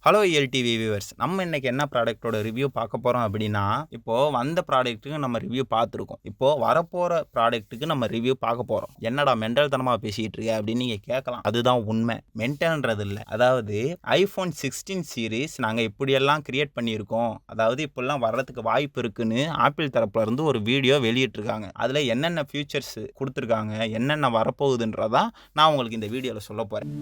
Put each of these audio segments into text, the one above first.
Hello LTV viewers, நம்ம இன்னைக்கு என்ன ப்ராடக்ட்டோட ரிவ்யூ பார்க்க போகிறோம் அப்படின்னா, இப்போது வந்த ப்ராடக்ட்டுக்கு நம்ம ரிவ்யூ பார்த்துருக்கோம். இப்போது வரப்போகிற ப்ராடக்ட்டுக்கு நம்ம ரிவ்யூ பார்க்க போகிறோம். என்னடா மென்டல் தனமாக பேசிகிட்டு இருக்க அப்படின்னு நீங்கள் கேட்கலாம். அதுதான் உண்மை. மென்டல்ன்றது இல்லை. அதாவது ஐஃபோன் 16 சீரீஸ் நாங்கள் இப்படியெல்லாம் கிரியேட் பண்ணியிருக்கோம், அதாவது இப்படிலாம் வர்றதுக்கு வாய்ப்பு இருக்குன்னு ஆப்பிள் தரப்புல இருந்து ஒரு வீடியோ வெளியிட்டிருக்காங்க. அதில் என்னென்ன ஃபியூச்சர்ஸ் கொடுத்துருக்காங்க, என்னென்ன வரப்போகுதுன்றதான் நான் உங்களுக்கு இந்த வீடியோவில் சொல்ல போகிறேன்.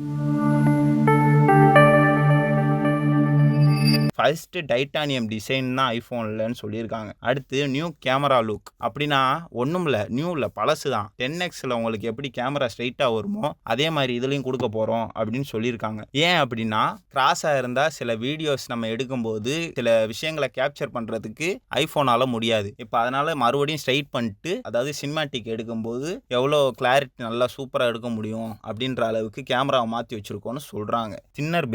ஃபர்ஸ்ட் டைட்டானியம் டிசைன் தான் ஐஃபோன்லன்னு சொல்லியிருக்காங்க. அடுத்து நியூ கேமரா லுக். அப்படின்னா ஒன்றும் இல்லை, நியூ இல்லை, பழசு தான். 10Xல உங்களுக்கு எப்படி கேமரா ஸ்ட்ரைட்டாக வருமோ அதே மாதிரி இதுலையும் கொடுக்க போகிறோம் அப்படின்னு சொல்லியிருக்காங்க. ஏன் அப்படின்னா, கிராஸாக இருந்தால் சில வீடியோஸ் நம்ம எடுக்கும்போது சில விஷயங்களை கேப்சர் பண்ணுறதுக்கு ஐஃபோனால் முடியாது. இப்போ அதனால் மறுபடியும் ஸ்ட்ரைட் பண்ணிட்டு, அதாவது சினிமாட்டிக் எடுக்கும்போது எவ்வளோ கிளாரிட்டி நல்லா சூப்பராக எடுக்க முடியும் அப்படின்ற அளவுக்கு கேமராவை மாற்றி வச்சுருக்கோன்னு சொல்கிறாங்க. தின்னர்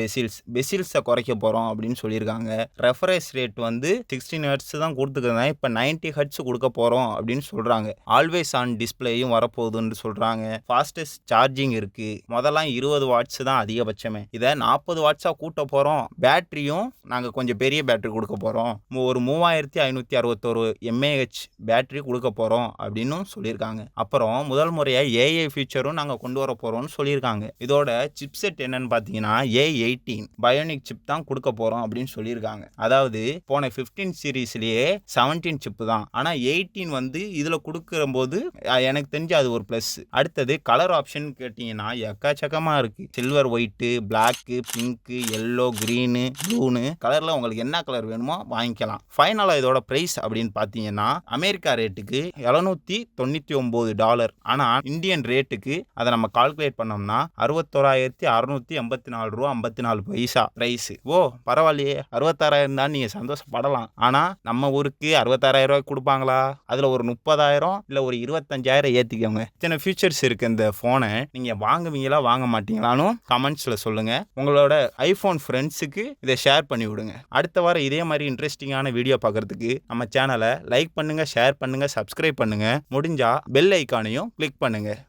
பெசில்ஸை குறைக்க போகிறோம் அப்படின்னு சொல்லியிருக்காங்க. ரெஃப்ரெஷ் ரேட் வந்து 16 ஹெர்ட்ஸ் தான் கொடுத்துருக்காங்க. இப்போ 90 ஹெர்ட்ஸ் கொடுக்க போகிறோம் அப்படின்னு சொல்கிறாங்க. ஆல்வேஸ் ஆன் டிஸ்பிளேயும் வரப்போகுதுன்னு சொல்கிறாங்க. ஃபாஸ்டஸ்ட் சார்ஜிங் இருக்குது. முதல்லாம் 20 வாட்ஸ் தான் அதிகபட்சமே. இதை 40 வாட்ஸாக கூட்ட போகிறோம். பேட்டரியும் நாங்கள் கொஞ்சம் பெரிய பேட்டரி கொடுக்க போகிறோம். ஒரு 3561 mAh பேட்டரி கொடுக்க போகிறோம் அப்படின்னு சொல்லியிருக்காங்க. அப்புறம் முதல் முறையாக ஏஐ ஃபீச்சரும் நாங்கள் கொண்டு வர போகிறோம்னு சொல்லியிருக்காங்க. இதோட சிப்செட் என்னன்னு பார்த்தீங்கன்னா A18 பயோனிக் சிப் தான் கொடுக்க போகிறோம் அப்படின்னு சொல்லியிருக்காங்க. அதாவது போன 15 சீரீஸ்லேயே 17 சிப்பு தான், ஆனால் 18 வந்து இதில் கொடுக்குற போது எனக்கு தெரிஞ்சு அது ஒரு ப்ளஸ். அடுத்தது கலர் ஆப்ஷன் கேட்டிங்கன்னா எக்கச்சக்கமாக இருக்குது. Silver, white, black, pink, yellow, green, ப்ளூனு கலரில் உங்களுக்கு என்ன கலர் வேணுமோ வாங்கிக்கலாம். ஃபைனலாக இதோட ப்ரைஸ் அப்படின்னு பார்த்தீங்கன்னா அமெரிக்கா ரேட்டுக்கு $799. ஆனால் இந்தியன் ரேட்டுக்கு அதை நம்ம கால்குலேட் பண்ணோம்னா $61,684.54 ப்ரைஸு. பரவாயில்லையே, 66,000 தான் நீங்கள் சந்தோஷப்படலாம். ஆனால் நம்ம ஊருக்கு 66,000 கொடுப்பாங்களா? அதில் ஒரு 30,000 இல்லை ஒரு 25,000 ஏற்றிக்கோங்க. இத்தனை ஃபீச்சர்ஸ் இருக்குது இந்த ஃபோனை. நீங்கள் வாங்குவீங்களா வாங்க மாட்டீங்களான்னு கமெண்ட்ஸில் சொல்லுங்கள். உங்களோட ஐஃபோன் ஃப்ரெண்ட்ஸுக்கு இதை ஷேர் பண்ணி விடுங்க. அடுத்த வாரம் இதே மாதிரி இன்ட்ரெஸ்டிங்கான வீடியோ பார்க்குறதுக்கு நம்ம சேனலை லைக் பண்ணுங்கள், ஷேர் பண்ணுங்கள், சப்ஸ்கிரைப் பண்ணுங்கள். முடிஞ்சால் பெல் ஐக்கானையும் கிளிக் பண்ணுங்கள்.